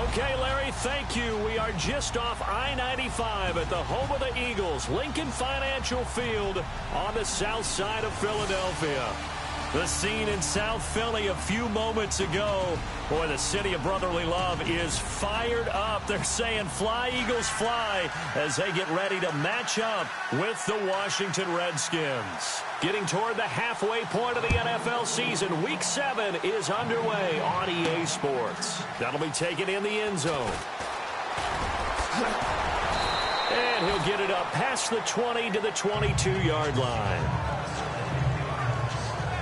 Okay, Larry, thank you. We are just off I-95 at the home of the Eagles, Lincoln Financial Field on the south side of Philadelphia. The scene in South Philly a few moments ago. Boy, the city of brotherly love is fired up. They're saying, "Fly, Eagles, fly," as they get ready to match up with the Washington Redskins. Getting toward the halfway point of the NFL season, Week 7 is underway on EA Sports. That'll be taken in the end zone. And he'll get it up past the 20 to the 22-yard line.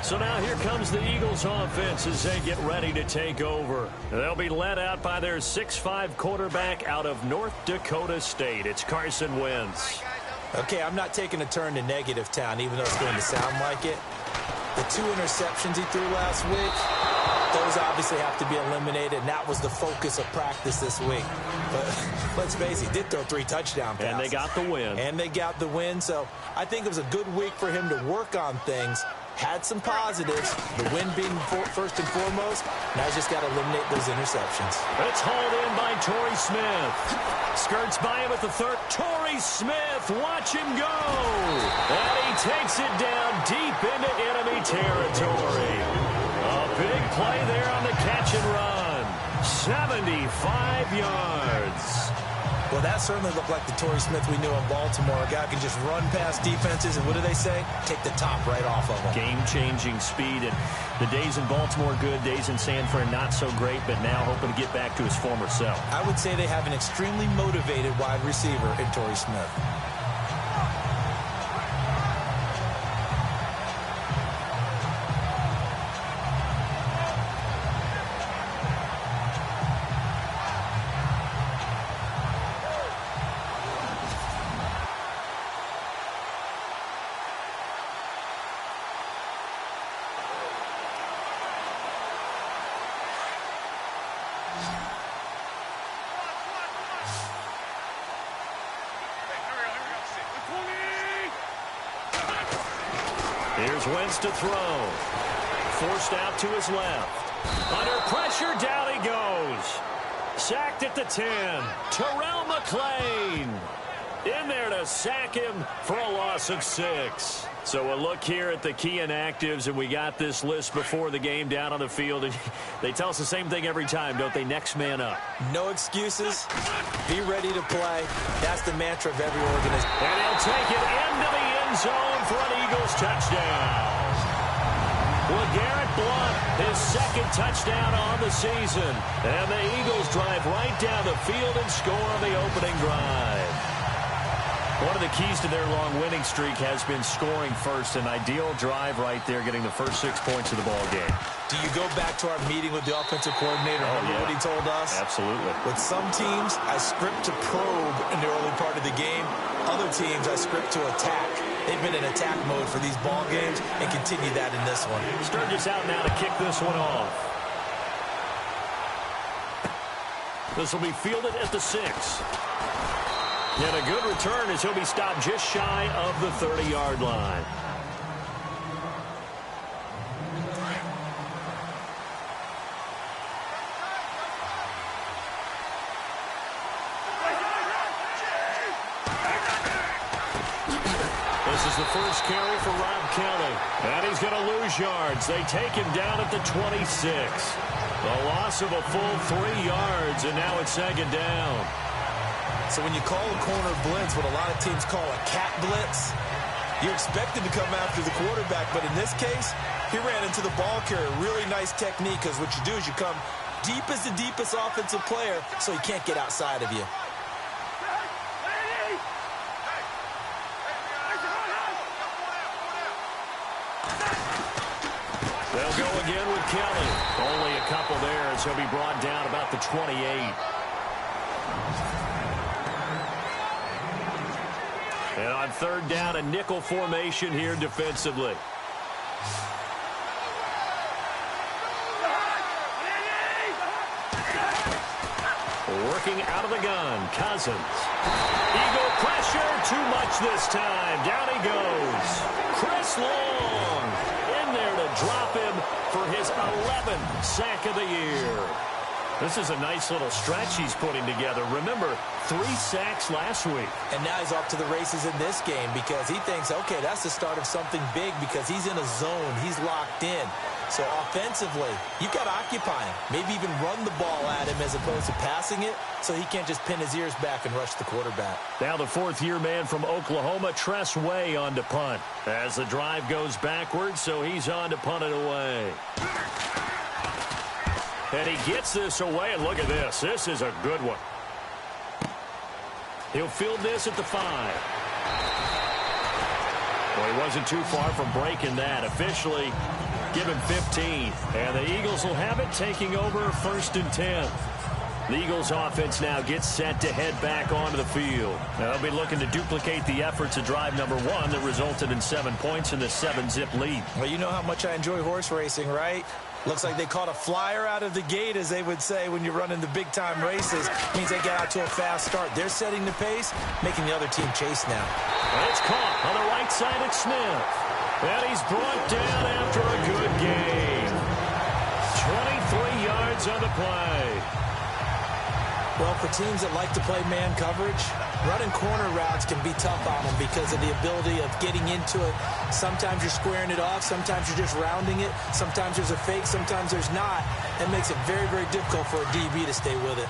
So now here comes the Eagles offense as they get ready to take over. They'll be led out by their 6'5" quarterback out of North Dakota State. It's Carson Wentz. Okay, I'm not taking a turn to negative town, even though it's going to sound like it. The 2 interceptions he threw last week, those obviously have to be eliminated, and that was the focus of practice this week. But let's face it, he did throw 3 touchdown passes. And they got the win. So I think it was a good week for him to work on things. Had some positives, the win being first and foremost. Now he's just got to eliminate those interceptions. It's hauled in by Torrey Smith. Skirts by him at the 3rd. Torrey Smith, watch him go. And he takes it down deep into enemy territory. A big play there on the catch and run. 75 yards. Well, that certainly looked like the Torrey Smith we knew in Baltimore. A guy can just run past defenses, and what do they say? Take the top right off of them. Game-changing speed, and the days in Baltimore good, days in San Fran not so great, but now hoping to get back to his former self. I would say they have an extremely motivated wide receiver in Torrey Smith. Here's Wentz to throw. Forced out to his left. Under pressure, down he goes. Sacked at the 10. Terrell McClain in there to sack him for a loss of 6. So a look here at the key inactives, and we got this list before the game down on the field. And they tell us the same thing every time, don't they? Next man up. No excuses. Be ready to play. That's the mantra of every organization. And he'll take it into the end zone for an Eagles touchdown. LeGarrette Blount, his 2nd touchdown on the season. And the Eagles drive right down the field and score on the opening drive. One of the keys to their long winning streak has been scoring first. An ideal drive right there, getting the first 6 points of the ball game. Do you go back to our meeting with the offensive coordinator? Remember what he told us? Absolutely. With some teams, I script to probe in the early part of the game. Other teams, I script to attack. They've been in attack mode for these ball games and continue that in this one. Sturgis out now to kick this one off. This will be fielded at the 6. And a good return as he'll be stopped just shy of the 30-yard line. This is the first carry for Rob Kelly. And he's going to lose yards. They take him down at the 26. A loss of a full 3 yards, and now it's 2nd down. So when you call a corner blitz, what a lot of teams call a cat blitz, you expect him to come after the quarterback. But in this case, he ran into the ball carrier. Really nice technique, because what you do is you come deep as the deepest offensive player so he can't get outside of you. They'll go again with Kelly. Only a couple there as he'll be brought down about the 28. And on 3rd down, a nickel formation here defensively. Working out of the gun, Cousins. Eagle pressure, too much this time. Down he goes. Chris Long in there to drop him for his 11th sack of the year. This is a nice little stretch he's putting together. Remember, 3 sacks last week. And now he's off to the races in this game because he thinks, okay, that's the start of something big because he's in a zone. He's locked in. So offensively, you've got to occupy him. Maybe even run the ball at him as opposed to passing it so he can't just pin his ears back and rush the quarterback. Now the 4th-year man from Oklahoma, Tress Way, on to punt. As the drive goes backwards, so he's on to punt it away. And he gets this away, and look at this. This is a good one. He'll field this at the 5. Well, he wasn't too far from breaking that. Officially, give him 15. And the Eagles will have it, taking over 1st and 10. The Eagles offense now gets set to head back onto the field. Now, they'll be looking to duplicate the efforts of drive number 1 that resulted in 7 points in the 7-zip lead. Well, you know how much I enjoy horse racing, right? Looks like they caught a flyer out of the gate, as they would say when you're running the big-time races. Means they get out to a fast start. They're setting the pace, making the other team chase now. And it's caught on the right side at Smith. And he's brought down after a good game. 23 yards on the play. Well, for teams that like to play man coverage, running corner routes can be tough on them because of the ability of getting into it. Sometimes you're squaring it off. Sometimes you're just rounding it. Sometimes there's a fake. Sometimes there's not. It makes it very, very difficult for a DB to stay with it.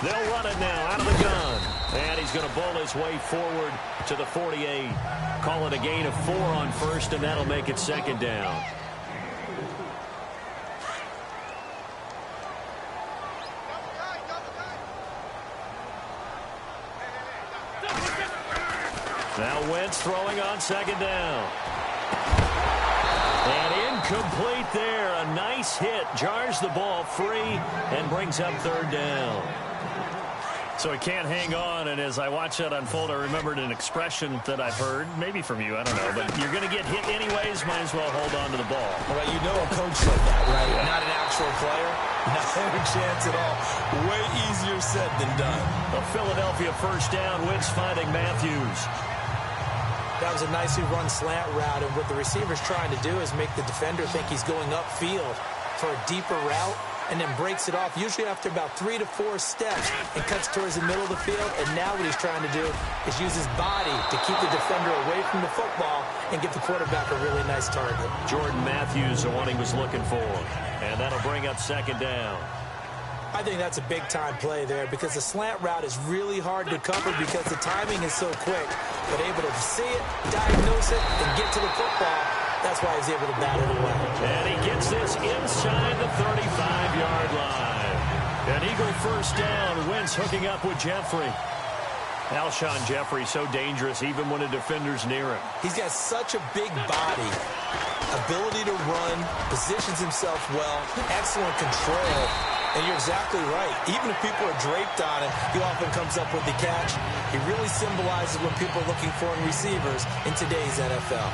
They'll run it now out of the gun. And he's going to bowl his way forward to the 48. Call it a gain of 4 on 1st, and that'll make it 2nd down. Now Wentz throwing on 2nd down. And incomplete there. A nice hit. Jars the ball free and brings up 3rd down. So he can't hang on, and as I watch that unfold, I remembered an expression that I've heard, maybe from you, I don't know, but you're going to get hit anyways, might as well hold on to the ball. Well, you know a coach said that, right? Yeah. Not an actual player. Not a chance at all. Way easier said than done. A Philadelphia 1st down, Wentz finding Matthews. That was a nicely run slant route, and what the receiver's trying to do is make the defender think he's going upfield for a deeper route, and then breaks it off, usually after about 3 to 4 steps, and cuts towards the middle of the field. And now what he's trying to do is use his body to keep the defender away from the football and give the quarterback a really nice target. Jordan Matthews, the one he was looking for. And that'll bring up 2nd down. I think that's a big-time play there because the slant route is really hard to cover because the timing is so quick. But able to see it, diagnose it, and get to the football, that's why he's able to bat it away. And he gets this inside the 35-yard line. An Eagle 1st down. Wentz hooking up with Jeffrey. Alshon Jeffrey so dangerous even when a defender's near him. He's got such a big body, ability to run, positions himself well, excellent control. And you're exactly right. Even if people are draped on him, he often comes up with the catch. He really symbolizes what people are looking for in receivers in today's NFL.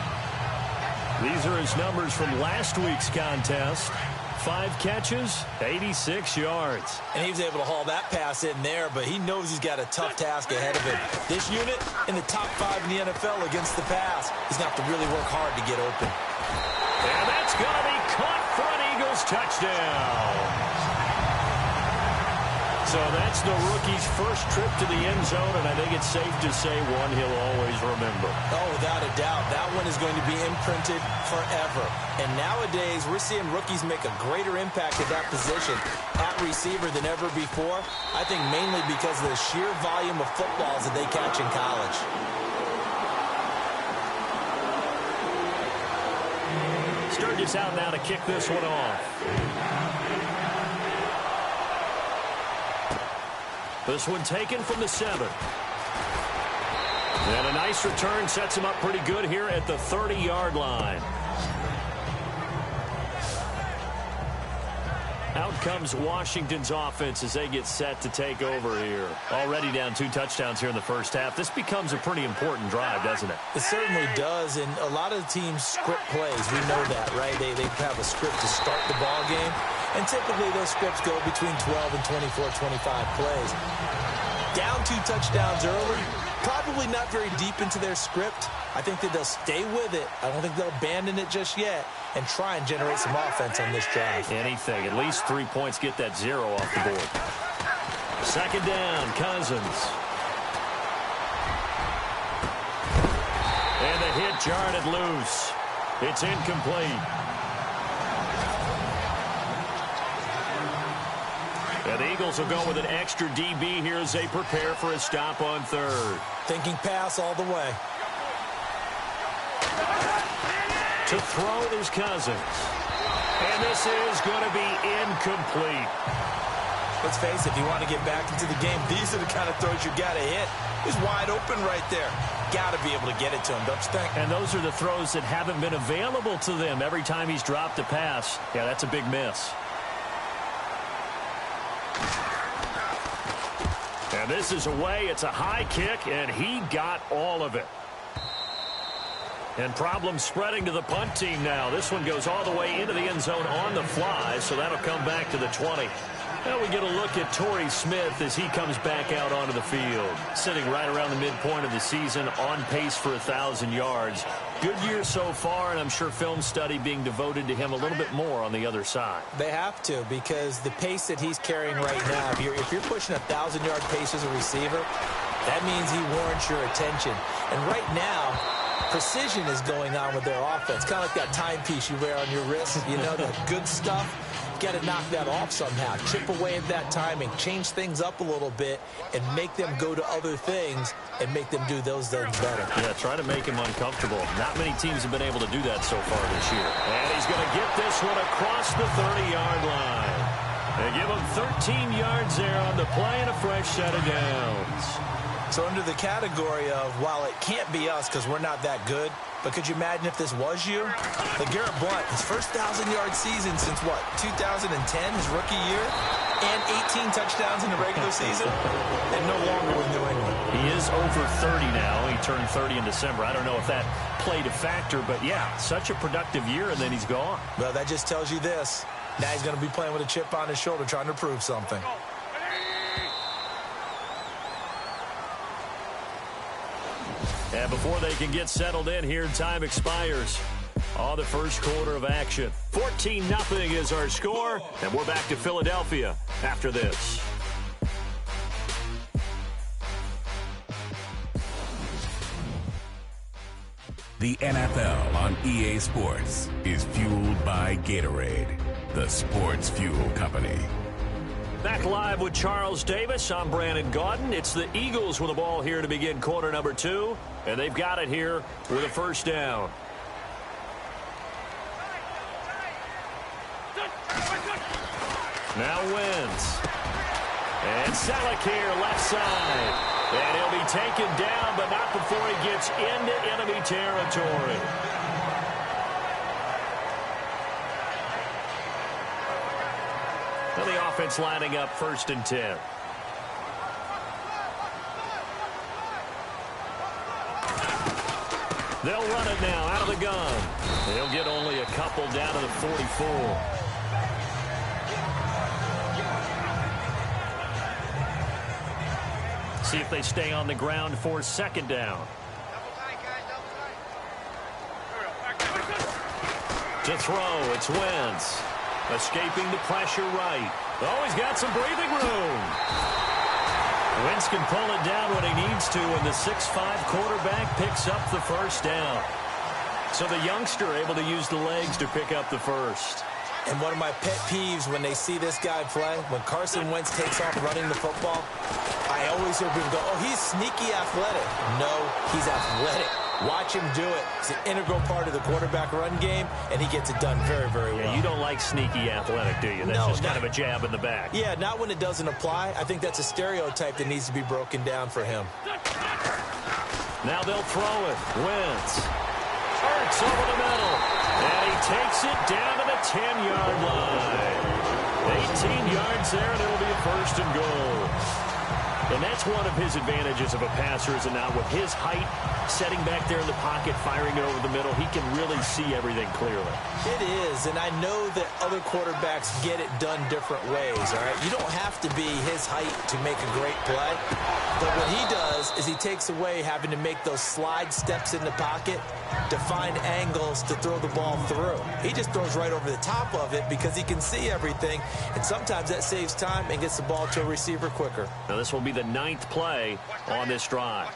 These are his numbers from last week's contest. 5 catches, 86 yards. And he was able to haul that pass in there, but he knows he's got a tough task ahead of him. This unit in the top 5 in the NFL against the pass. He's going to have to really work hard to get open. And that's going to be caught for an Eagles touchdown. So that's the rookie's first trip to the end zone, and I think it's safe to say one he'll always remember. Oh, without a doubt. That one is going to be imprinted forever. And nowadays, we're seeing rookies make a greater impact at that position at receiver than ever before. I think mainly because of the sheer volume of footballs that they catch in college. Sturgis out now to kick this one off. This one taken from the 7. And a nice return sets him up pretty good here at the 30-yard line. Out comes Washington's offense as they get set to take over here. Already down 2 touchdowns here in the first half. This becomes a pretty important drive, doesn't it? It certainly does, and a lot of the teams script plays. We know that, right? They have a script to start the ball game. And typically those scripts go between 12 and 24, 25 plays. Down 2 touchdowns early, probably not very deep into their script. I think that they'll stay with it. I don't think they'll abandon it just yet and try and generate some offense on this drive. Anything. At least 3 points, get that 0 off the board. Second down, Cousins. And the hit jarred it loose. It's incomplete. And the Eagles will go with an extra DB here as they prepare for a stop on third. Thinking pass all the way. To throw is Cousins. And this is going to be incomplete. Let's face it, if you want to get back into the game, these are the kind of throws you got to hit. He's wide open right there. Got to be able to get it to him, don't you think? And those are the throws that haven't been available to them every time he's dropped a pass. Yeah, that's a big miss. And this is away. It's a high kick, and he got all of it. And problems spreading to the punt team now. This one goes all the way into the end zone on the fly, so that'll come back to the 20. Now we get a look at Torrey Smith as he comes back out onto the field. Sitting right around the midpoint of the season, on pace for 1,000 yards. Good year so far, and I'm sure film study being devoted to him a little bit more on the other side. They have to, because the pace that he's carrying right now, if you're pushing a 1,000-yard pace as a receiver, that means he warrants your attention. And right now, precision is going on with their offense. Kind of like that timepiece you wear on your wrist, you know, the good stuff. Got to knock that off somehow. Chip away at that timing. Change things up a little bit and make them go to other things and make them do those things better. Yeah, try to make him uncomfortable. Not many teams have been able to do that so far this year. And he's going to get this one across the 30-yard line. They give him 13 yards there on the play and a fresh set of downs. So under the category of, while it can't be us because we're not that good, but could you imagine if this was you? Like Garrett Blount, his first 1,000-yard season since, what, 2010, his rookie year? And 18 touchdowns in the regular season? And no longer with New England. He is over 30 now. He turned 30 in December. I don't know if that played a factor, but yeah, such a productive year, and then he's gone. Well, that just tells you this. Now he's going to be playing with a chip on his shoulder trying to prove something. And before they can get settled in here, time expires on the first quarter of action. 14-0 is our score, and we're back to Philadelphia after this. The NFL on EA Sports is fueled by Gatorade, the sports fuel company. Back live with Charles Davis. I'm Brandon Gaudin. It's the Eagles with the ball here to begin quarter number 2, and they've got it here with a first down. Now Wentz. And Selleck here, left side. And he'll be taken down, but not before he gets into enemy territory. The offense lining up 1st and 10. They'll run it now out of the gun. They'll get only a couple down to the 44. See if they stay on the ground for 2nd down. To throw, it's Wentz. Escaping the pressure right. Oh, he's got some breathing room. Wentz can pull it down when he needs to, and the 6'5" quarterback picks up the first down. So the youngster able to use the legs to pick up the first. And one of my pet peeves when they see this guy play, when Carson Wentz takes off running the football, I always hear people go, oh, he's sneaky athletic. No, he's athletic. Watch him do it. It's an integral part of the quarterback run game, and he gets it done very, very well. Yeah, you don't like sneaky athletic, do you? That's just kind of a jab in the back. Yeah, not when it doesn't apply. I think that's a stereotype that needs to be broken down for him. Now they'll throw it. Wentz. Hurts over the middle. And he takes it down to the 10-yard line. 18 yards there, and it'll be a 1st and goal. And that's one of his advantages of a passer, is it not? With his height, setting back there in the pocket, firing it over the middle, he can really see everything clearly. It is, and I know that other quarterbacks get it done different ways, all right? You don't have to be his height to make a great play. But what he does is he takes away having to make those slide steps in the pocket to find angles to throw the ball through. He just throws right over the top of it because he can see everything, and sometimes that saves time and gets the ball to a receiver quicker. Now this will be the 9th play on this drive.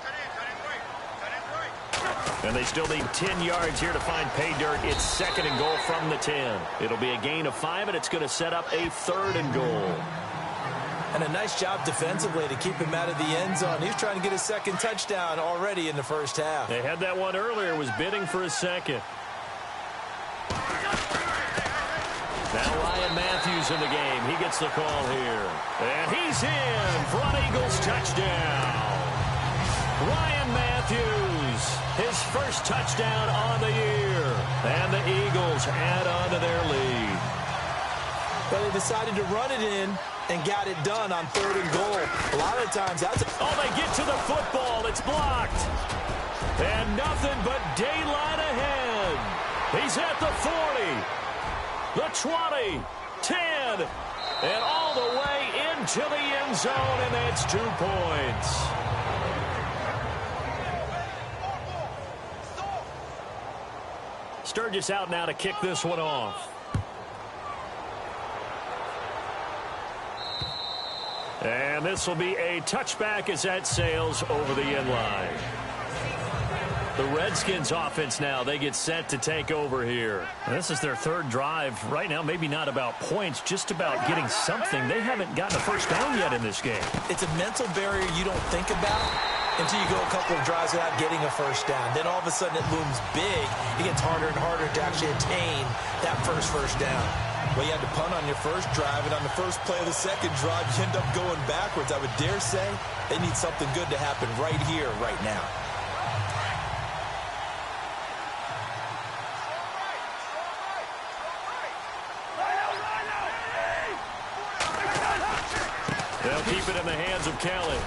And they still need 10 yards here to find pay dirt. It's 2nd and goal from the 10. It'll be a gain of 5, and it's going to set up a 3rd and goal. And a nice job defensively to keep him out of the end zone. He's trying to get his 2nd touchdown already in the first half. They had that one earlier, was bidding for his 2nd. Now Ryan Matthews in the game. He gets the call here. And he's in for an Eagles touchdown. Ryan Matthews, his first touchdown on the year. And the Eagles add on to their lead. But they decided to run it in and got it done on 3rd and goal. A lot of times that's... Oh, they get to the football. It's blocked. And nothing but daylight ahead. He's at the 40, the 20, 10, and all the way into the end zone, and that's 2 points. Sturgis out now to kick this one off. And this will be a touchback as that sails over the end line. The Redskins offense now, they get set to take over here. And this is their 3rd drive. Right now, maybe not about points, just about getting something. They haven't gotten a first down yet in this game. It's a mental barrier you don't think about until you go a couple of drives without getting a first down. Then all of a sudden it looms big. It gets harder and harder to actually attain that first down. Well, you had to punt on your first drive, and on the first play of the 2nd drive, you end up going backwards. I would dare say they need something good to happen right here, right now. They'll keep it in the hands of Kelly.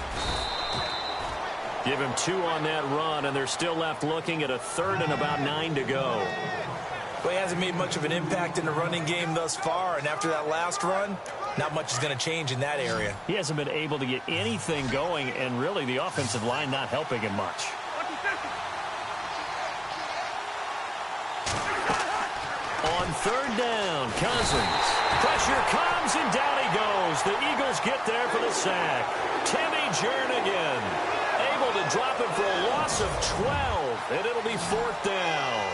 Give him 2 on that run, and they're still left looking at a 3rd and about 9 to go. Well, he hasn't made much of an impact in the running game thus far, and after that last run, not much is going to change in that area. He hasn't been able to get anything going, and really the offensive line not helping him much. On 3rd down, Cousins. Pressure comes, and down he goes. The Eagles get there for the sack. Timmy Jernigan able to drop him for a loss of 12, and it'll be 4th down.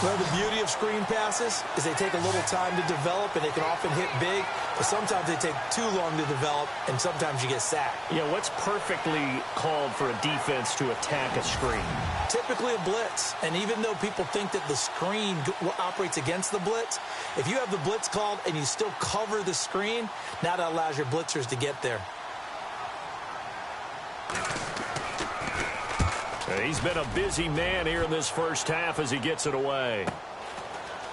Well, the beauty of screen passes is they take a little time to develop, and they can often hit big, but sometimes they take too long to develop, and sometimes you get sacked. Yeah, what's perfectly called for a defense to attack a screen? Typically a blitz, and even though people think that the screen operates against the blitz, if you have the blitz called and you still cover the screen, now that allows your blitzers to get there. He's been a busy man here in this first half as he gets it away.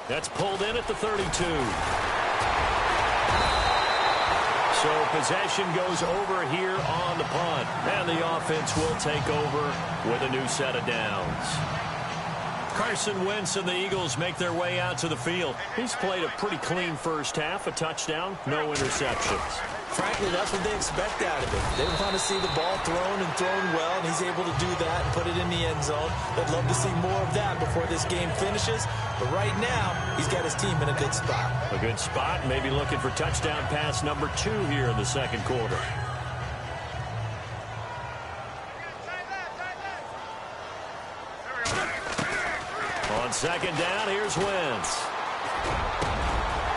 That's pulled in at the 32. So possession goes over here on the punt. And the offense will take over with a new set of downs. Carson Wentz and the Eagles make their way out to the field. He's played a pretty clean first half, a touchdown, no interceptions. Frankly, that's what they expect out of him. They want to see the ball thrown and thrown well, and he's able to do that and put it in the end zone. They'd love to see more of that before this game finishes. But right now, he's got his team in a good spot. A good spot, maybe looking for touchdown pass number 2 here in the 2nd quarter. On 2nd down, here's Wentz.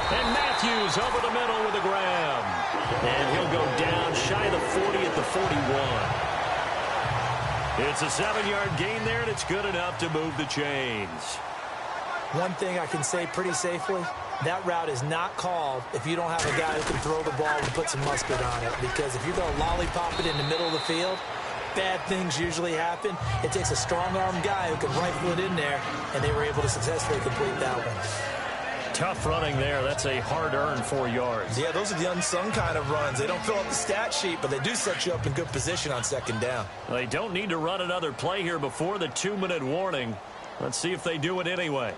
And Matthews over the middle with a grab. And he'll go down shy of the 40 at the 41. It's a 7-yard gain there, and it's good enough to move the chains. One thing I can say pretty safely, that route is not called if you don't have a guy who can throw the ball and put some mustard on it. Because if you're going to lollipop it in the middle of the field, bad things usually happen. It takes a strong-armed guy who can rifle it in there, and they were able to successfully complete that one. Tough running there. That's a hard-earned 4 yards. Yeah, those are the unsung kind of runs. They don't fill up the stat sheet, but they do set you up in good position on second down. They don't need to run another play here before the 2-minute warning. Let's see if they do it anyway.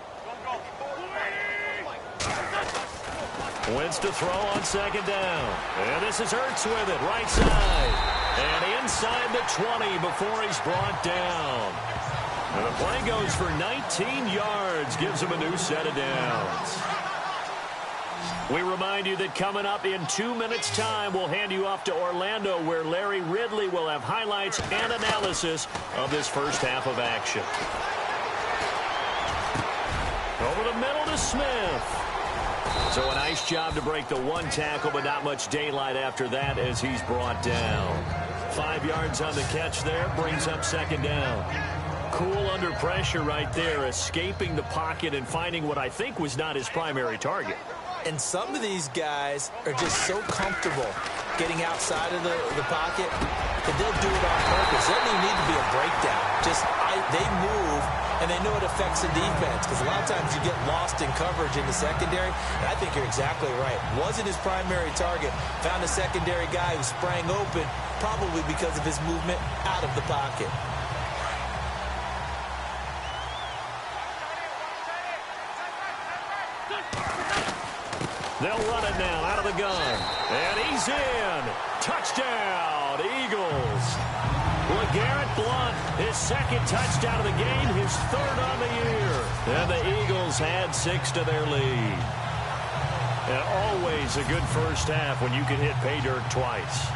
Wentz to throw on second down. And this is Ertz with it, right side. And inside the 20 before he's brought down. And the play goes for 19 yards, gives him a new set of downs. We remind you that coming up in 2 minutes' time, we'll hand you off to Orlando, where Larry Ridley will have highlights and analysis of this first half of action. Over the middle to Smith. So a nice job to break the one tackle, but not much daylight after that as he's brought down. 5 yards on the catch there, brings up second down. Cool under pressure right there, escaping the pocket and finding what I think was not his primary target. And some of these guys are just so comfortable getting outside of the pocket that they'll do it on purpose. There doesn't even need to be a breakdown. They move, and they know it affects the defense, because a lot of times you get lost in coverage in the secondary. And I think you're exactly right. Wasn't his primary target. Found a secondary guy who sprang open, probably because of his movement out of the pocket. They'll run it now out of the gun. And he's in. Touchdown, Eagles. LeGarrette Blount, his second touchdown of the game, his third on the year. And the Eagles add 6 to their lead. And always a good first half when you can hit pay dirt twice.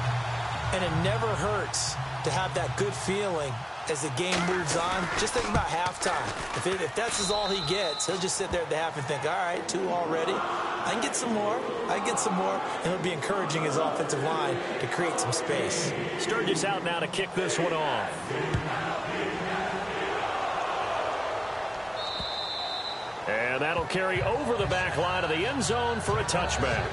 And it never hurts to have that good feeling as the game moves on. Just think about halftime. If that's all he gets, he'll just sit there at the half and think, all right, 2 already. I can get some more. And he'll be encouraging his offensive line to create some space. Sturgis out now to kick this one off. And that'll carry over the back line of the end zone for a touchback.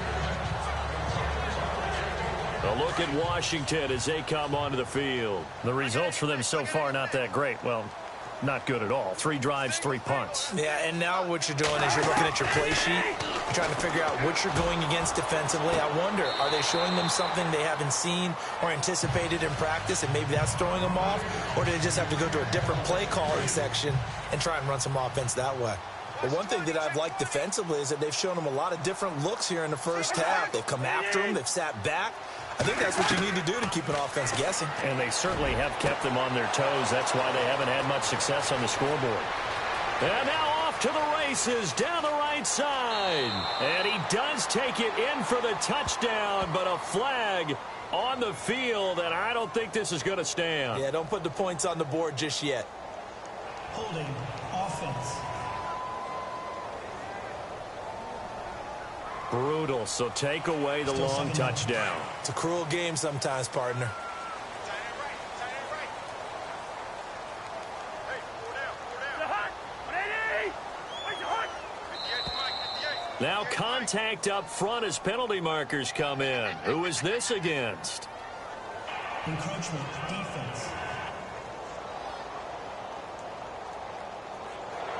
A look at Washington as they come onto the field. The results for them so far not that great. Well, not good at all. 3 drives, 3 punts. Yeah, and now what you're doing is you're looking at your play sheet. You're trying to figure out what you're going against defensively. I wonder, are they showing them something they haven't seen or anticipated in practice, and maybe that's throwing them off? Or do they just have to go to a different play calling section and try and run some offense that way? Well, one thing that I've liked defensively is that they've shown them a lot of different looks here in the first half. They've come after them. They've sat back. I think that's what you need to do to keep an offense guessing. And they certainly have kept them on their toes. That's why they haven't had much success on the scoreboard. And now off to the races down the right side. And he does take it in for the touchdown, but a flag on the field, and I don't think this is going to stand. Yeah, don't put the points on the board just yet. Holding offense. Brutal, so take away the long touchdown. It's a cruel game sometimes, partner. Now contact up front as penalty markers come in. Who is this against? Encroachment defense.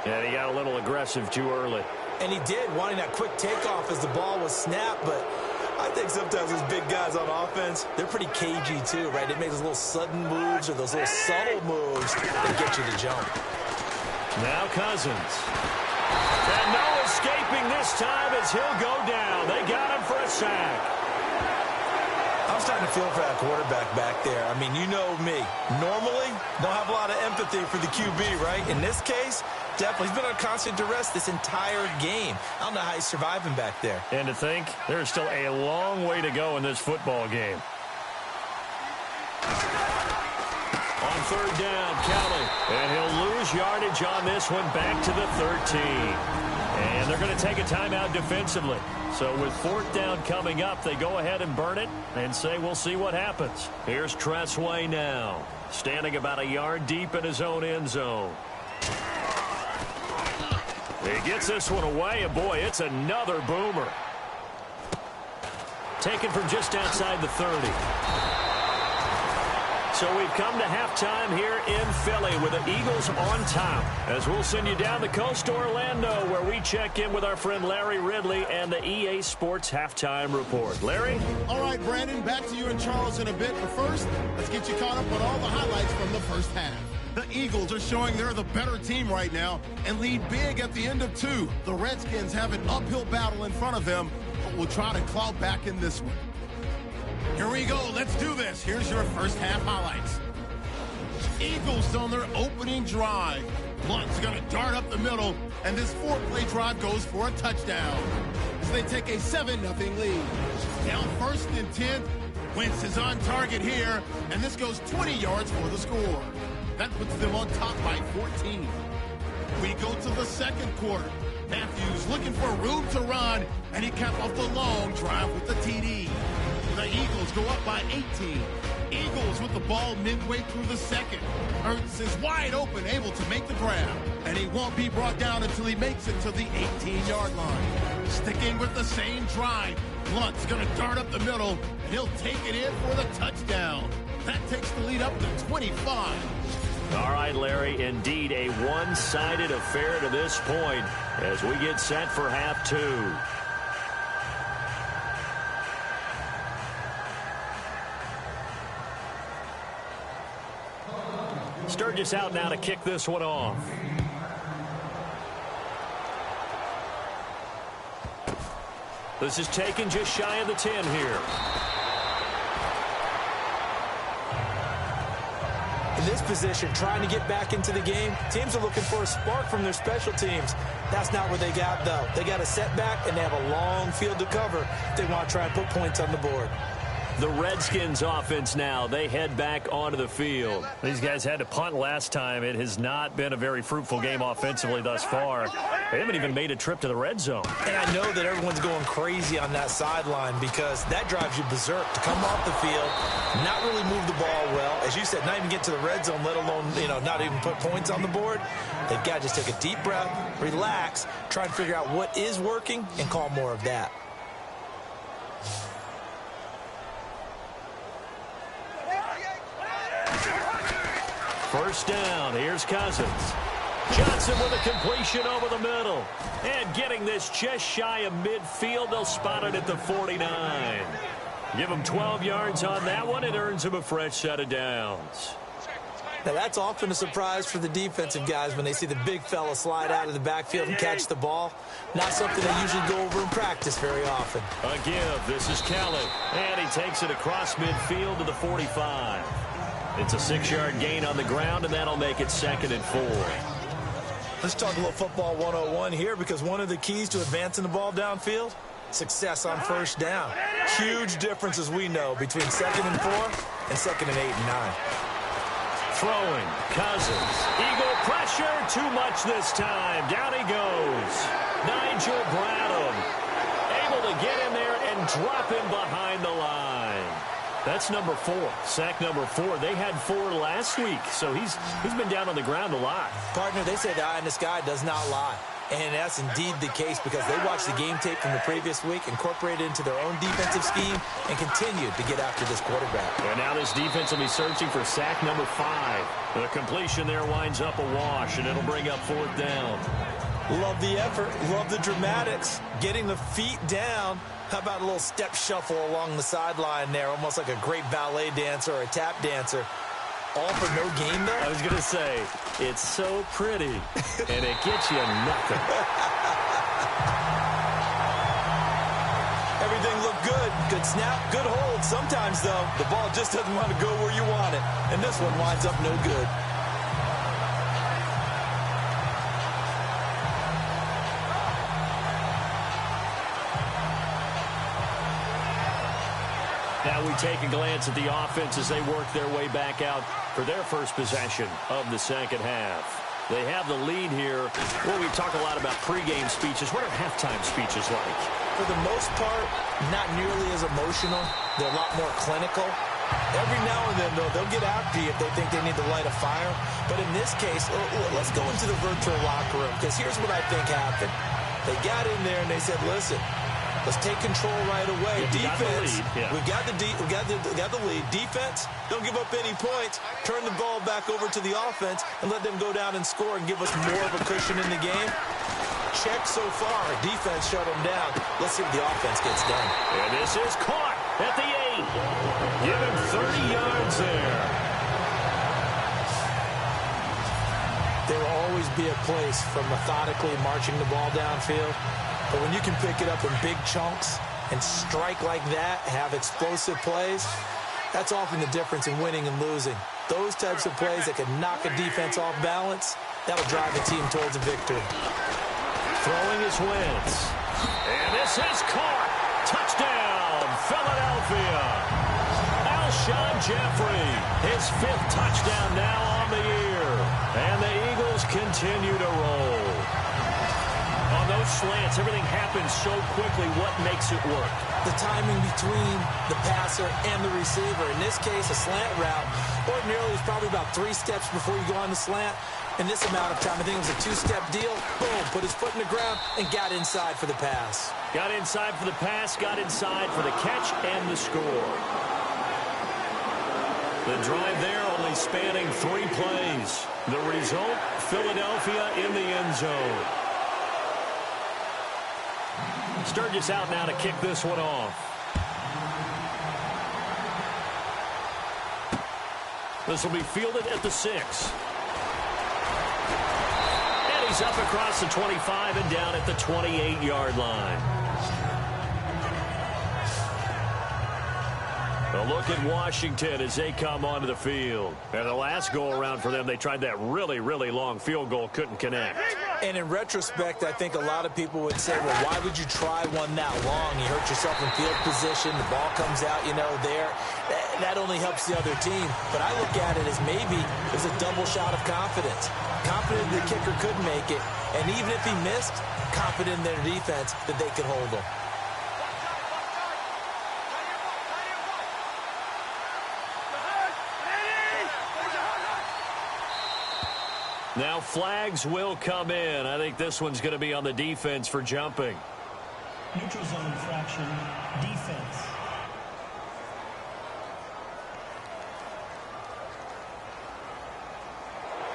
And he got a little aggressive too early. And he did, wanting that quick takeoff as the ball was snapped, but I think sometimes those big guys on offense, they're pretty cagey too, right? They make those little sudden moves or those little subtle moves that get you to jump. Now Cousins. And no escaping this time as he'll go down. They got him for a sack. I'm starting to feel for that quarterback back there. I mean, you know me. Normally, don't have a lot of empathy for the QB, right? In this case, definitely. He's been on constant duress this entire game. I don't know how he's surviving back there. And to think, there's still a long way to go in this football game. On third down, Kelly. And he'll lose yardage on this one back to the 13. And they're going to take a timeout defensively. So with fourth down coming up, they go ahead and burn it and say we'll see what happens. Here's Tressway now, standing about a yard deep in his own end zone. He gets this one away, and boy, it's another boomer. Taken from just outside the 30. So we've come to halftime here in Philly with the Eagles on top. As we'll send you down the coast to Orlando, where we check in with our friend Larry Ridley and the EA Sports Halftime Report. Larry? All right, Brandon, back to you and Charles in a bit. But first, let's get you caught up on all the highlights from the first half. The Eagles are showing they're the better team right now and lead big at the end of 2. The Redskins have an uphill battle in front of them, but will try to claw back in this one. Here we go. Let's do this. Here's your first half highlights. Eagles on their opening drive. Blunt's going to dart up the middle, and this 4-play drive goes for a touchdown. As they take a 7-0 lead. Down 1st and 10. Wentz is on target here, and this goes 20 yards for the score. That puts them on top by 14. We go to the second quarter. Matthews looking for room to run, and he capped off the long drive with the TD. The Eagles go up by 18. Eagles with the ball midway through the second. Ertz is wide open, able to make the grab. And he won't be brought down until he makes it to the 18-yard line. Sticking with the same drive. Blunt's going to dart up the middle, and he'll take it in for the touchdown. That takes the lead up to 25. All right, Larry, indeed a one-sided affair to this point as we get set for half 2. Sturgis out now to kick this one off. This is taken just shy of the 10 here. In this position, trying to get back into the game, teams are looking for a spark from their special teams. That's not what they got, though. They got a setback, and they have a long field to cover if they want to try and put points on the board. The Redskins offense now, they head back onto the field. These guys had to punt last time. It has not been a very fruitful game offensively thus far. They haven't even made a trip to the red zone. And I know that everyone's going crazy on that sideline because that drives you berserk to come off the field, not really move the ball well. As you said, not even get to the red zone, let alone, not even put points on the board. They've got to just take a deep breath, relax, try and figure out what is working and call more of that. First down, here's Cousins. Johnson with a completion over the middle. And getting this just shy of midfield, they'll spot it at the 49. Give him 12 yards on that one. It earns him a fresh set of downs. Now, that's often a surprise for the defensive guys when they see the big fella slide out of the backfield and catch the ball. Not something they usually go over in practice very often. A give. This is Kelly. And he takes it across midfield to the 45. It's a 6-yard gain on the ground, and that'll make it 2nd and 4. Let's talk a little football 101 here because one of the keys to advancing the ball downfield, success on first down. Huge difference, as we know, between 2nd and 4 and 2nd and 8 and 9. Throwing, Cousins. Eagle pressure, too much this time. Down he goes. Nigel Bradham able to get in there and drop him behind the line. That's number 4, sack number 4. They had 4 last week, so he's been down on the ground a lot. Partner, they say the eye in the sky does not lie. And that's indeed the case because they watched the game tape from the previous week, incorporated it into their own defensive scheme, and continued to get after this quarterback. And now this defense will be searching for sack number 5. The completion there winds up a wash, and it'll bring up 4th down. Love the effort. Love the dramatics. Getting the feet down. How about a little step shuffle along the sideline there, almost like a great ballet dancer or a tap dancer. All for no gain, though? I was going to say, it's so pretty, and it gets you nothing. Everything looked good. Good snap, good hold. Sometimes, though, the ball just doesn't want to go where you want it. And this one winds up no good. Now we take a glance at the offense as they work their way back out for their first possession of the second half. They have the lead here. Well, we talk a lot about pregame speeches. What are halftime speeches like? For the most part, not nearly as emotional. They're a lot more clinical. Every now and then, though, they'll get after you if they think they need to light a fire. But in this case, let's go into the virtual locker room because here's what I think happened. They got in there and they said, listen, Let's take control right away. Defense, we got the lead. Defense, don't give up any points. Turn the ball back over to the offense and let them go down and score and give us more of a cushion in the game. Check so far. Defense shut them down. Let's see what the offense gets done. And this is caught at the 8. Give him 30 yards there. There will always be a place for methodically marching the ball downfield. But when you can pick it up in big chunks and strike like that, have explosive plays, that's often the difference in winning and losing. Those types of plays that can knock a defense off balance, that'll drive a team towards a victory. Throwing his Wentz. And this is caught. Touchdown, Philadelphia. Alshon Jeffrey, his 5th touchdown now on the year. And the Eagles continue to roll. On those slants, everything happens so quickly. What makes it work? The timing between the passer and the receiver. In this case, a slant route. Ordinarily, it's probably about 3 steps before you go on the slant. In this amount of time, I think it was a 2-step deal. Boom, put his foot in the ground and got inside for the pass. Got inside for the pass, got inside for the catch and the score. The drive there only spanning 3 plays. The result, Philadelphia in the end zone. Sturgis out now to kick this one off. This will be fielded at the 6. And he's up across the 25 and down at the 28-yard line. A look at Washington as they come onto the field. And the last go-around for them, they tried that really, really long field goal, couldn't connect. And in retrospect, I think a lot of people would say, well, why would you try one that long? You hurt yourself in field position. The ball comes out, there. That only helps the other team. But I look at it as maybe it was a double shot of confidence. Confident the kicker could make it. And even if he missed, confident in their defense that they could hold him. Now flags will come in. I think this one's going to be on the defense for jumping. Neutral zone infraction, defense.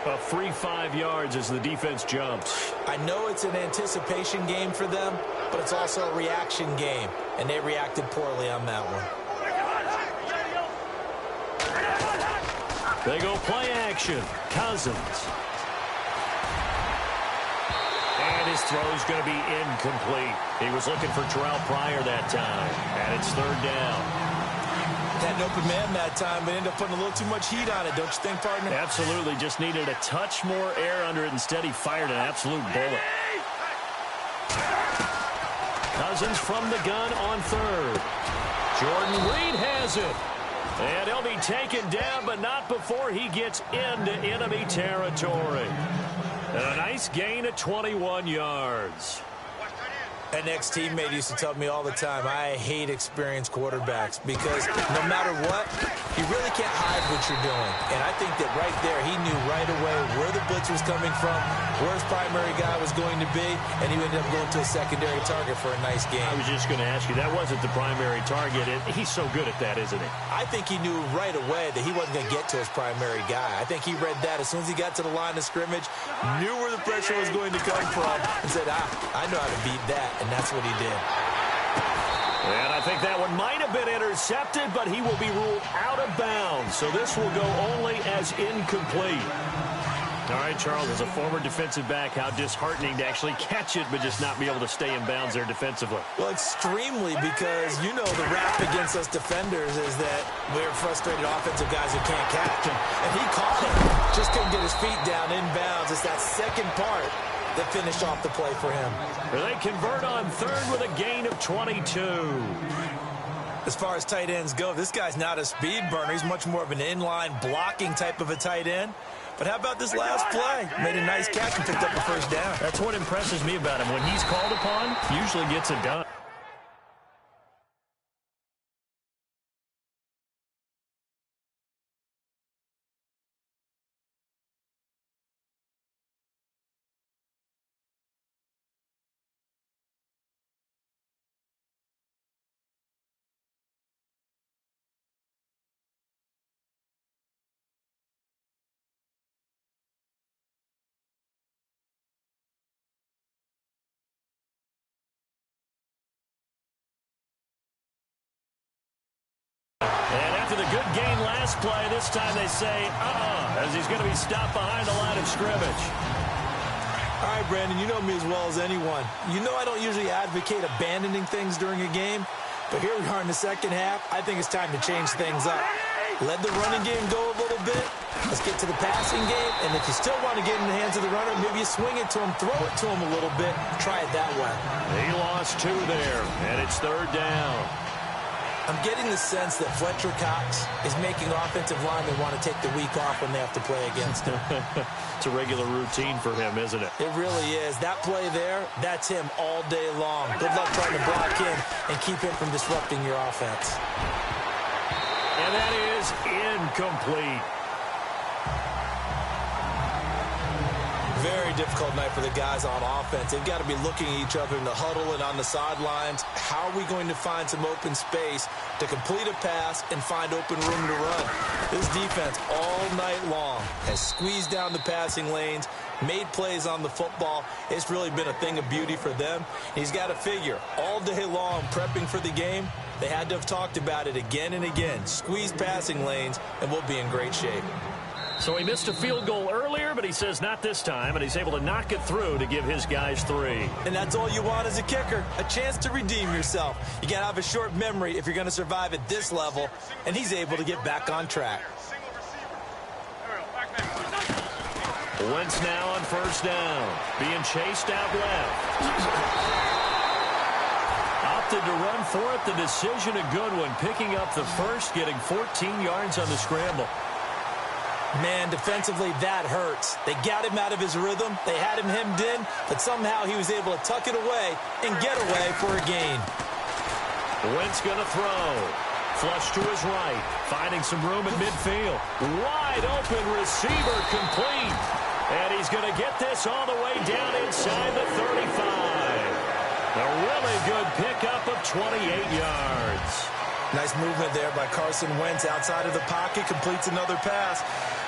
A free 5 yards as the defense jumps. I know it's an anticipation game for them, but it's also a reaction game, and they reacted poorly on that one. They go play action. Cousins. And his throw's going to be incomplete. He was looking for Terrell Pryor that time. And it's 3rd down. Had an open man that time, but ended up putting a little too much heat on it, don't you think, partner? Absolutely. Just needed a touch more air under it. Instead, he fired an absolute bullet. Cousins from the gun on 3rd. Jordan Reed has it. And he'll be taken down, but not before he gets into enemy territory. And a nice gain of 21 yards. An ex-teammate used to tell me all the time, I hate experienced quarterbacks because no matter what, you really can't hide what you're doing. And I think that right there, he knew right away where the blitz was coming from, where his primary guy was going to be, and he ended up going to a secondary target for a nice game. I was just going to ask you, that wasn't the primary target. He's so good at that, isn't he? I think he knew right away that he wasn't going to get to his primary guy. I think he read that as soon as he got to the line of scrimmage, knew where the pressure was going to come from, and said, I know how to beat that. And that's what he did. And I think that one might have been intercepted, but he will be ruled out of bounds. So this will go only as incomplete. All right, Charles, as a former defensive back, how disheartening to actually catch it, but just not be able to stay in bounds there defensively. Well, extremely, because the rap against us defenders is that we're frustrated offensive guys who can't catch him. And he caught it. Just couldn't get his feet down in bounds. It's that second part that finished off the play for him. They convert on 3rd with a gain of 22. As far as tight ends go, this guy's not a speed burner. He's much more of an inline blocking type of a tight end. But how about this last play? Made a nice catch and picked up a 1st down. That's what impresses me about him. When he's called upon, usually gets it done. this play. This time they say, as he's going to be stopped behind the line of scrimmage. All right, Brandon, you know me as well as anyone. You know I don't usually advocate abandoning things during a game, but here we are in the second half. I think it's time to change things up. Let the running game go a little bit. Let's get to the passing game, and if you still want to get in the hands of the runner, maybe you swing it to him, throw it to him a little bit, try it that way. He lost 2 there, and it's 3rd down. I'm getting the sense that Fletcher Cox is making offensive linemen want to take the week off when they have to play against him. It's a regular routine for him, isn't it? It really is. That play there, that's him all day long. Good luck trying to block him and keep him from disrupting your offense. And that is incomplete. Very difficult night for the guys on offense. They've got to be looking at each other in the huddle and on the sidelines. How are we going to find some open space to complete a pass and find open room to run? This defense all night long has squeezed down the passing lanes, made plays on the football. It's really been a thing of beauty for them. He's got to figure all day long prepping for the game. They had to have talked about it again and again. Squeeze passing lanes, and we'll be in great shape. So he missed a field goal earlier, but he says not this time, and he's able to knock it through to give his guys 3. And that's all you want as a kicker, a chance to redeem yourself. You got to have a short memory if you're going to survive at this level, and he's able to get back on track. Wentz now on 1st down, being chased out left. Opted to run for it. The decision a good one, picking up the first, getting 14 yards on the scramble. Man, defensively, that hurts. They got him out of his rhythm. They had him hemmed in, but somehow he was able to tuck it away and get away for a gain. Wentz going to throw. Flush to his right. Finding some room in midfield. Wide open receiver complete. And he's going to get this all the way down inside the 35. A really good pickup of 28 yards. Nice movement there by Carson Wentz outside of the pocket. Completes another pass.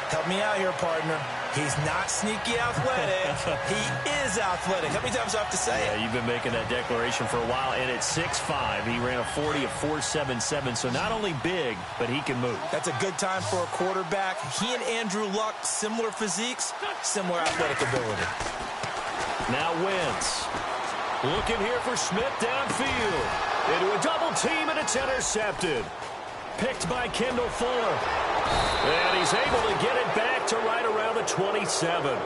Help me out here, partner. He's not sneaky athletic. He is athletic. How many times do I have to say it? Yeah, you've been making that declaration for a while. And at 6'5", he ran a 40 of 4.77. So not only big, but he can move. That's a good time for a quarterback. He and Andrew Luck, similar physiques, similar athletic ability. Now Wentz. Looking here for Smith downfield. Into a double team, and it's intercepted. Picked by Kendall Fuller. And he's able to get it back to right around the 27.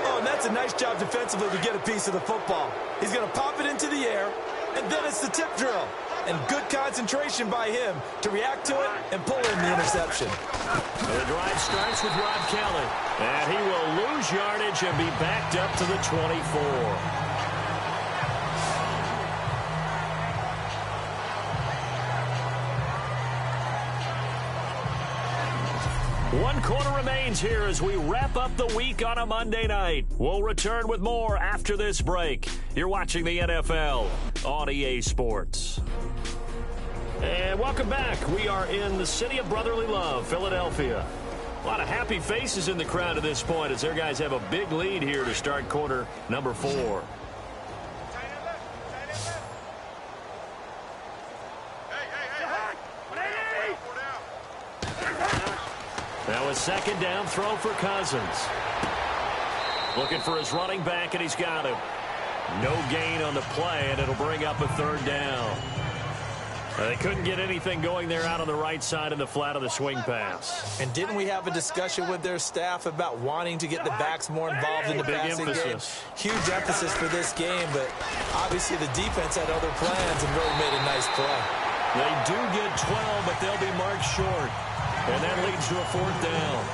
Oh, and that's a nice job defensively to get a piece of the football. He's going to pop it into the air, and then it's the tip drill. And good concentration by him to react to it and pull in the interception. The drive starts with Rob Kelly. And he will lose yardage and be backed up to the 24. One quarter remains here as we wrap up the week on a Monday night. We'll return with more after this break. You're watching the NFL on EA Sports. And welcome back. We are in the city of brotherly love, Philadelphia. A lot of happy faces in the crowd at this point as their guys have a big lead here to start quarter number 4. Now a 2nd down throw for Cousins. Looking for his running back, and he's got him. No gain on the play, and it'll bring up a 3rd down. They couldn't get anything going there out on the right side of the flat of the swing pass. And didn't we have a discussion with their staff about wanting to get the backs more involved in the passing game? Huge emphasis for this game, but obviously the defense had other plans and really made a nice play. They do get 12, but they'll be marked short. And that leads to a 4th down.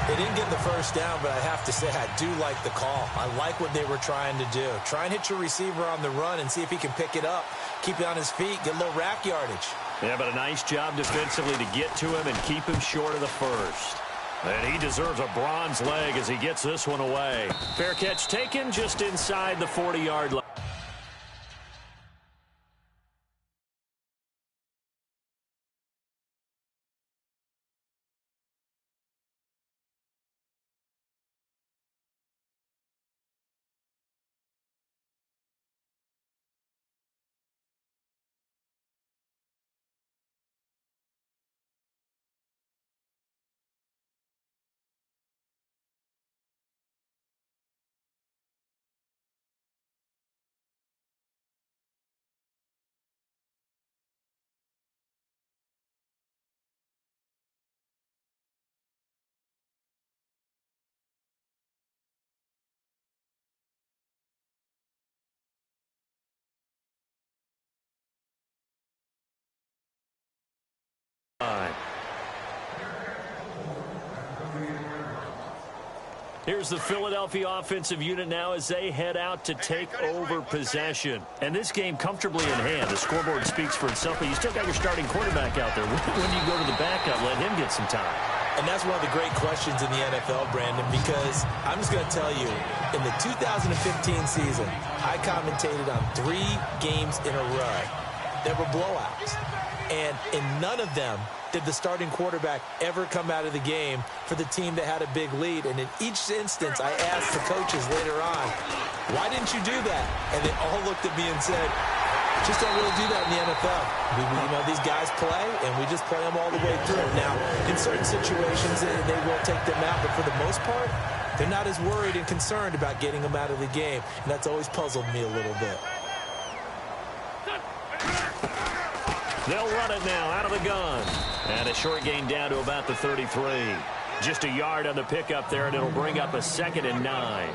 They didn't get the 1st down, but I have to say I do like the call. I like what they were trying to do. Try and hit your receiver on the run and see if he can pick it up. Keep it on his feet, get a little rack yardage. Yeah, but a nice job defensively to get to him and keep him short of the 1st. And he deserves a bronze leg as he gets this one away. Fair catch taken just inside the 40-yard line. Here's the Philadelphia offensive unit now as they head out to take over possession. And this game comfortably in hand. The scoreboard speaks for itself, but you still got your starting quarterback out there. When do you go to the backup, let him get some time? And that's one of the great questions in the NFL, Brandon, because I'm just going to tell you, in the 2015 season, I commentated on 3 games in a row that were blowouts. And in none of them did the starting quarterback ever come out of the game for the team that had a big lead. And in each instance, I asked the coaches later on, why didn't you do that? And they all looked at me and said, just don't really do that in the NFL. You know, these guys play, and we just play them all the way through. Now, in certain situations, they will take them out, but for the most part, they're not as worried and concerned about getting them out of the game. And that's always puzzled me a little bit. They'll run it now out of the gun. And a short gain down to about the 33. Just a yard on the pickup there, and it'll bring up a 2nd and 9.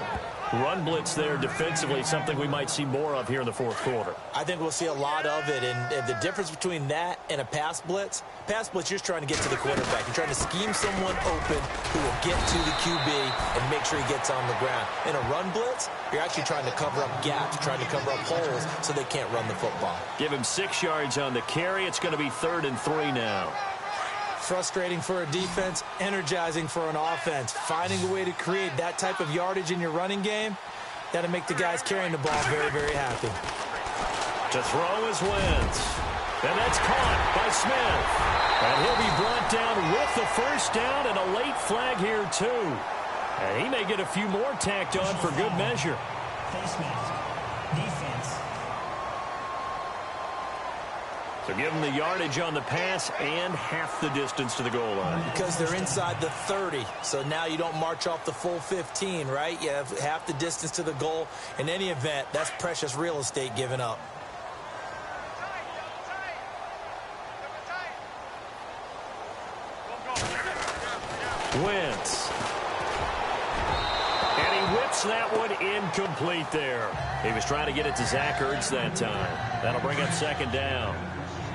Run blitz there defensively, something we might see more of here in the fourth quarter. I think we'll see a lot of it, and the difference between that and a pass blitz, you're just trying to get to the quarterback. You're trying to scheme someone open who will get to the QB and make sure he gets on the ground. In a run blitz, you're actually trying to cover up gaps, trying to cover up holes so they can't run the football. Give him 6 yards on the carry. It's going to be 3rd and 3 now. Frustrating for a defense, energizing for an offense. Finding a way to create that type of yardage in your running game, that'll make the guys carrying the ball very, very happy. To throw is Wentz. And that's caught by Smith. And he'll be brought down with the first down and a late flag here, too. And he may get a few more tacked on for good measure. Placement. Defense. So give them the yardage on the pass and half the distance to the goal line. Because they're inside the 30, so now you don't march off the full 15, right? You have half the distance to the goal. In any event, that's precious real estate given up. Wentz. And he whips that one incomplete there. He was trying to get it to Zach Ertz that time. That'll bring up 2nd down.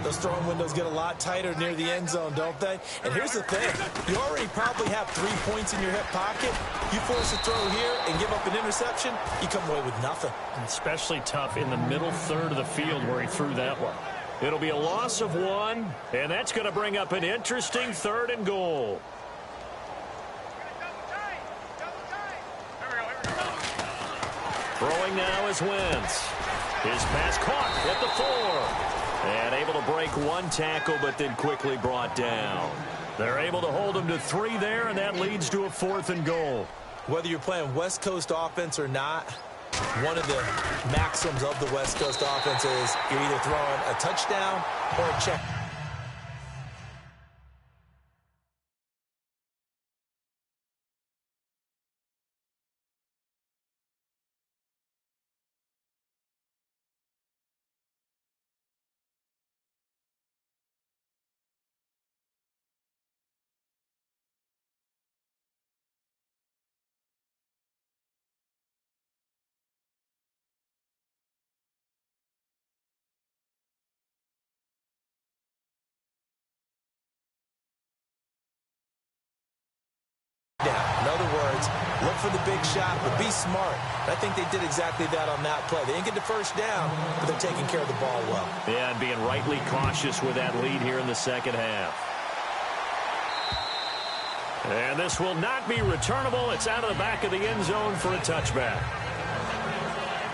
Those throwing windows get a lot tighter near the end zone, don't they? And here's the thing. You already probably have 3 points in your hip pocket. You force a throw here and give up an interception, you come away with nothing. Especially tough in the middle third of the field where he threw that one. It'll be a loss of 1, and that's going to bring up an interesting 3rd and goal. Throwing now is Wentz. His pass caught at the 4. And able to break 1 tackle, but then quickly brought down. They're able to hold him to 3 there, and that leads to a 4th and goal. Whether you're playing West Coast offense or not, one of the maxims of the West Coast offense is you're either throwing a touchdown or a check. In other words, look for the big shot, but be smart. I think they did exactly that on that play. They didn't get the first down, but they're taking care of the ball well. Yeah, and being rightly cautious with that lead here in the second half. And this will not be returnable. It's out of the back of the end zone for a touchback.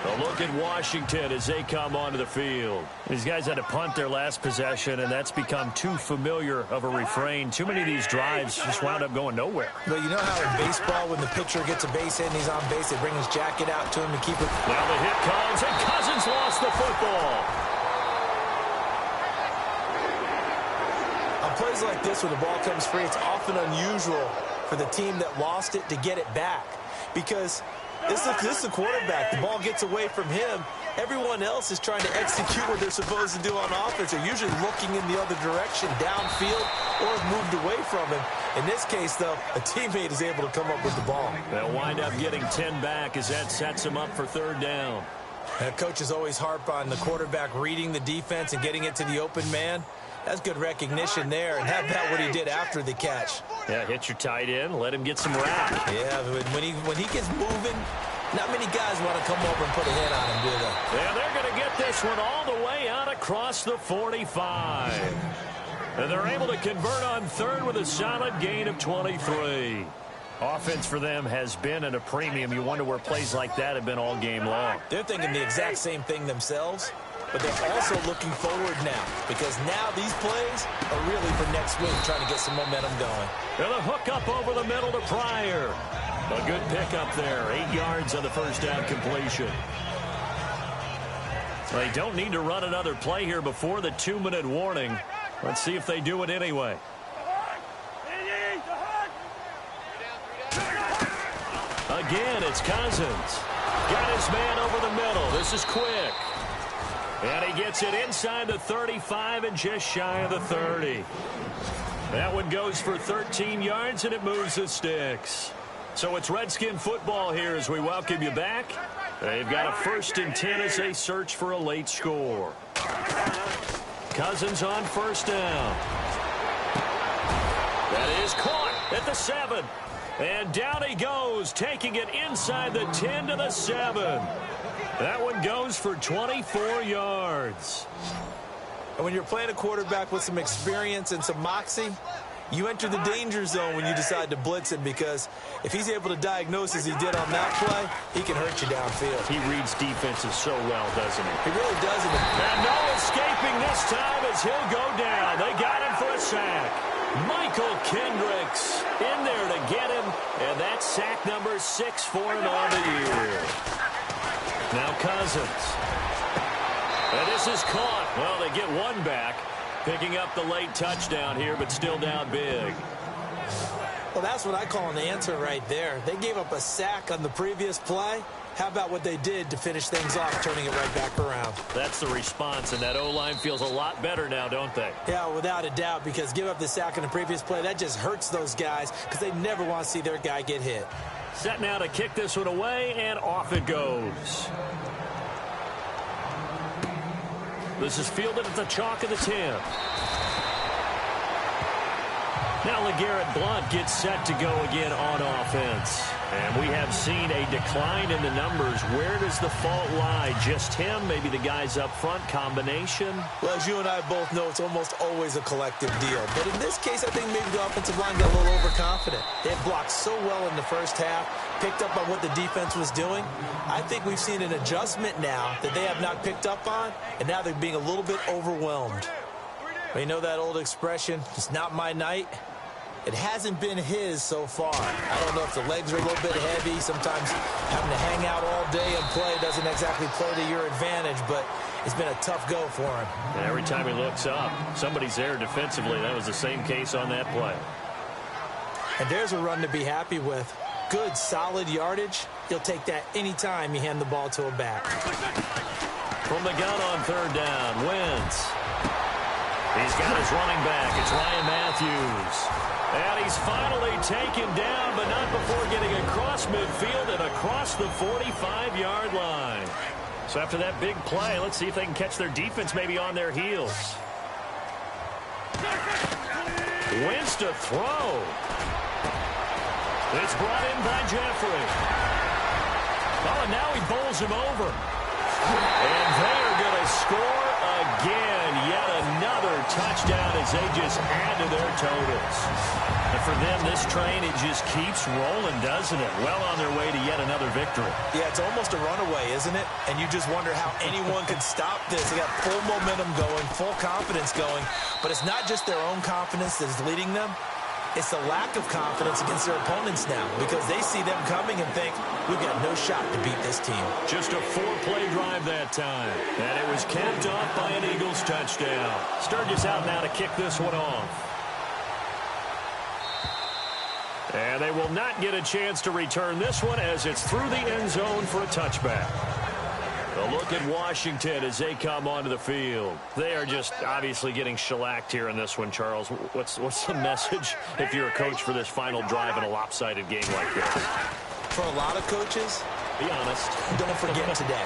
A look at Washington as they come onto the field. These guys had to punt their last possession, and that's become too familiar of a refrain. Too many of these drives just wound up going nowhere. Well, you know how in baseball, when the pitcher gets a base hit and he's on base, they bring his jacket out to him to keep it. Now the hit comes, and Cousins lost the football. On plays like this, when the ball comes free, it's often unusual for the team that lost it to get it back. Because this is the quarterback. The ball gets away from him. Everyone else is trying to execute what they're supposed to do on offense. They're usually looking in the other direction, downfield, or have moved away from him. In this case, though, a teammate is able to come up with the ball. They'll wind up getting 10 back as that sets them up for 3rd down. And coaches always harp on the quarterback reading the defense and getting it to the open man. That's good recognition there. And how about what he did after the catch? Yeah, hit your tight end, let him get some rap. Yeah, when he gets moving, not many guys want to come over and put a hit on him, do they? Yeah, they're going to get this one all the way out across the 45. And they're able to convert on third with a solid gain of 23. Offense for them has been at a premium. You wonder where plays like that have been all game long. They're thinking the exact same thing themselves, but they're also looking forward now because now these plays are really for next week, trying to get some momentum going. And a hook up over the middle to Pryor. A good pickup there. 8 yards on the first down completion. They don't need to run another play here before the 2-minute warning. Let's see if they do it anyway. Again, it's Cousins. Got his man over the middle. This is quick. And he gets it inside the 35 and just shy of the 30. That one goes for 13 yards, and it moves the sticks. So it's Redskin football here as we welcome you back. They've got a 1st and 10 as they search for a late score. Cousins on first down. That is caught at the 7. And down he goes, taking it inside the 10 to the 7. That one goes for 24 yards. And when you're playing a quarterback with some experience and some moxie, you enter the danger zone when you decide to blitz him, because if he's able to diagnose as he did on that play, he can hurt you downfield. He reads defenses so well, doesn't he? He really does. And no escaping this time as he'll go down. They got him for a sack. Michael Kendricks in there to get him, and that's sack number 6 for him on the year. Now Cousins. And this is caught. Well, they get one back, picking up the late touchdown here, but still down big. Well, that's what I call an answer right there. They gave up a sack on the previous play. How about what they did to finish things off, turning it right back around? That's the response, and that O-line feels a lot better now, don't they? Yeah, without a doubt, because give up the sack on the previous play, that just hurts those guys because they never want to see their guy get hit. Set now to kick this one away, and off it goes. This is fielded at the chalk of the 10. Now LeGarrette Blount gets set to go again on offense. And we have seen a decline in the numbers. Where does the fault lie? Just him? Maybe the guys up front? Combination? Well, as you and I both know, it's almost always a collective deal. But in this case, I think maybe the offensive line got a little overconfident. They had blocked so well in the first half, picked up on what the defense was doing. I think we've seen an adjustment now that they have not picked up on, and now they're being a little bit overwhelmed. You know that old expression, it's not my night? It hasn't been his so far. I don't know if the legs are a little bit heavy. Sometimes having to hang out all day and play doesn't exactly play to your advantage, but it's been a tough go for him. And every time he looks up, somebody's there defensively. That was the same case on that play. And there's a run to be happy with. Good, solid yardage. He'll take that anytime you hand the ball to a back. From the gun on third down, Wentz. He's got his running back. It's Ryan Matthews. And he's finally taken down, but not before getting across midfield and across the 45-yard line. So after that big play, let's see if they can catch their defense maybe on their heels. Wentz to throw. It's brought in by Jeffrey. Oh, and now he bowls him over. And they are going to score again. Yet another touchdown as they just add to their totals. And for them, this train, it just keeps rolling, doesn't it? Well on their way to yet another victory. Yeah, it's almost a runaway, isn't it? And you just wonder how anyone could stop this. They got full momentum going, full confidence going. But it's not just their own confidence that's leading them. It's the lack of confidence against their opponents now, because they see them coming and think, we've got no shot to beat this team. Just a 4-play drive that time. And it was capped off by an Eagles touchdown. Sturgis out now to kick this one off. And they will not get a chance to return this one as it's through the end zone for a touchback. A look at Washington as they come onto the field. They are just obviously getting shellacked here in this one, Charles. What's the message if you're a coach for this final drive in a lopsided game like this? For a lot of coaches, be honest. don't forget today.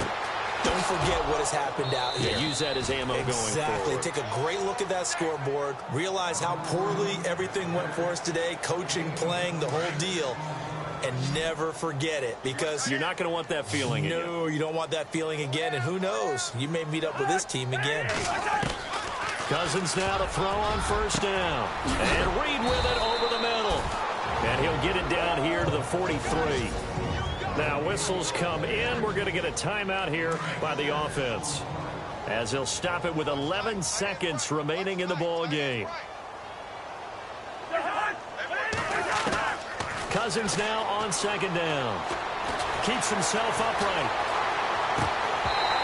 Don't forget what has happened out here. Yeah, use that as ammo going forward. Exactly. Take a great look at that scoreboard. Realize how poorly everything went for us today. Coaching, playing, the whole deal. And never forget it, because you're not going to want that feeling again. No, you don't want that feeling again. And who knows? You may meet up with this team again. Cousins now to throw on first down. And Reed with it over the middle. And he'll get it down here to the 43. Now whistles come in. We're going to get a timeout here by the offense, as he'll stop it with 11 seconds remaining in the ball game. Cousins now on second down. Keeps himself upright.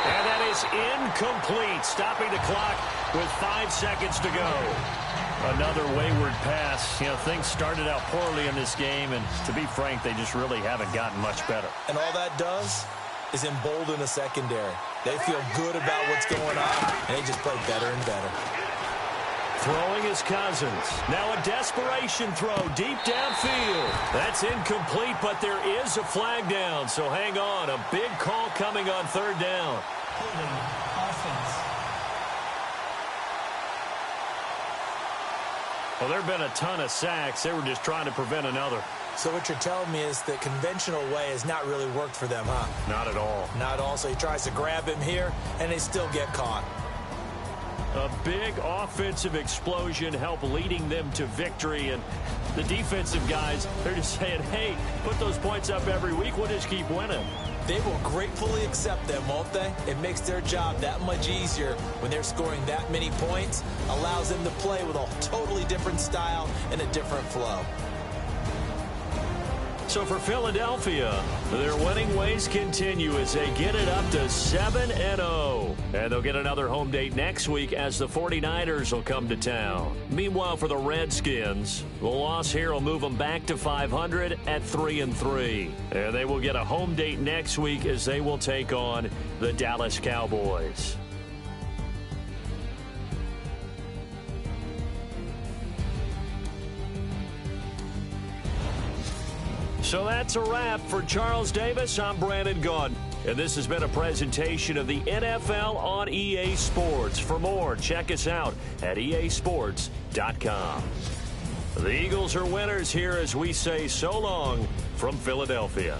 And that is incomplete, stopping the clock with 5 seconds to go. Another wayward pass. You know, things started out poorly in this game, and to be frank, they just really haven't gotten much better. And all that does is embolden the secondary. They feel good about what's going on, and they just play better and better. Throwing is Cousins. Now a desperation throw deep downfield. That's incomplete, but there is a flag down, so hang on. A big call coming on third down. Holding offense. Well, there have been a ton of sacks. They were just trying to prevent another. So what you're telling me is the conventional way has not really worked for them, huh? Not at all. Not at all. So he tries to grab him here, and they still get caught. A big offensive explosion helped leading them to victory. And the defensive guys, they're just saying, hey, put those points up every week. We'll just keep winning. They will gratefully accept them, won't they? It makes their job that much easier when they're scoring that many points. Allows them to play with a totally different style and a different flow. So for Philadelphia, their winning ways continue as they get it up to 7-0. And they'll get another home date next week as the 49ers will come to town. Meanwhile, for the Redskins, the loss here will move them back to 500 at 3-3. And they will get a home date next week as they will take on the Dallas Cowboys. So that's a wrap. For Charles Davis, I'm Brandon Gaudin. And this has been a presentation of the NFL on EA Sports. For more, check us out at easports.com. The Eagles are winners here as we say so long from Philadelphia.